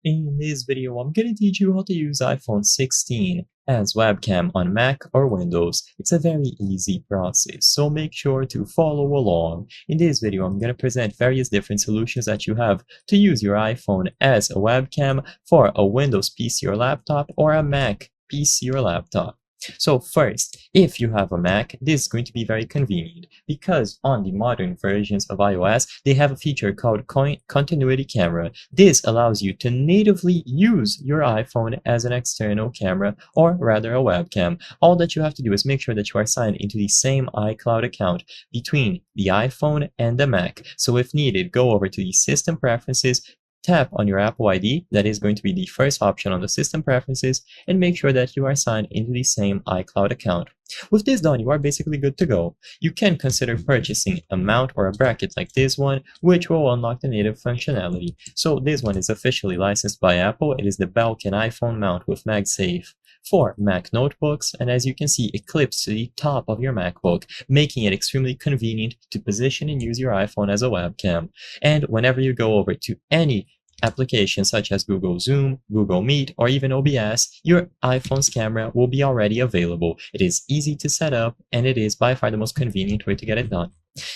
In this video, I'm going to teach you how to use iPhone 16 as webcam on Mac or Windows. It's a very easy process, so make sure to follow along. In this video, I'm going to present various different solutions that you have to use your iPhone as a webcam for a Windows PC or laptop or a Mac PC or laptop. So first, if you have a Mac, this is going to be very convenient because on the modern versions of iOS, they have a feature called continuity camera. This allows you to natively use your iPhone as an external camera, or rather a webcam. All that you have to do is make sure that you are signed into the same iCloud account between the iPhone and the Mac. So if needed, go over to the System Preferences, tap on your Apple ID, that is going to be the first option on the System Preferences, and make sure that you are signed into the same iCloud account. With this done, you are basically good to go. You can consider purchasing a mount or a bracket like this one, which will unlock the native functionality. So this one is officially licensed by Apple. It is the Belkin iPhone mount with MagSafe for Mac notebooks, and as you can see, it clips to the top of your MacBook, making it extremely convenient to position and use your iPhone as a webcam. And whenever you go over to any applications such as Google Zoom, Google Meet, or even OBS, your iPhone's camera will be already available. It is easy to set up, and it is by far the most convenient way to get it done.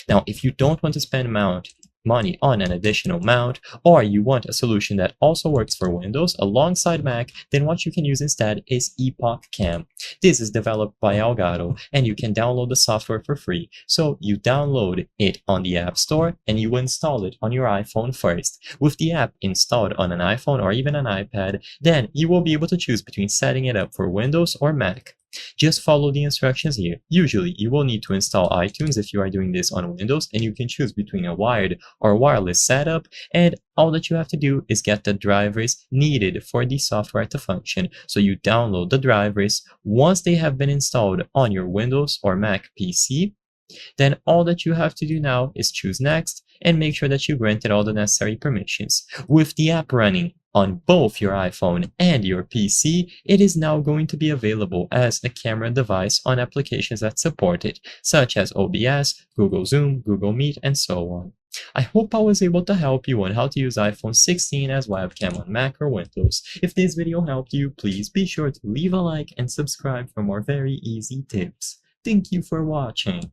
Now, if you don't want to spend money on an additional mount, or you want a solution that also works for Windows alongside Mac, then what you can use instead is Epoch Cam. This is developed by Elgato, and you can download the software for free. So you download it on the App Store, and you install it on your iPhone first. With the app installed on an iPhone or even an iPad, then you will be able to choose between setting it up for Windows or Mac. Just follow the instructions here. Usually, you will need to install iTunes if you are doing this on Windows, and you can choose between a wired or wireless setup, and all that you have to do is get the drivers needed for the software to function. So you download the drivers. Once they have been installed on your Windows or Mac PC, then all that you have to do now is choose Next and make sure that you granted all the necessary permissions. With the app running on both your iPhone and your PC, it is now going to be available as a camera device on applications that support it, such as OBS, Google Zoom, Google Meet, and so on. I hope I was able to help you on how to use iPhone 16 as webcam on Mac or Windows. If this video helped you, please be sure to leave a like and subscribe for more very easy tips. Thank you for watching.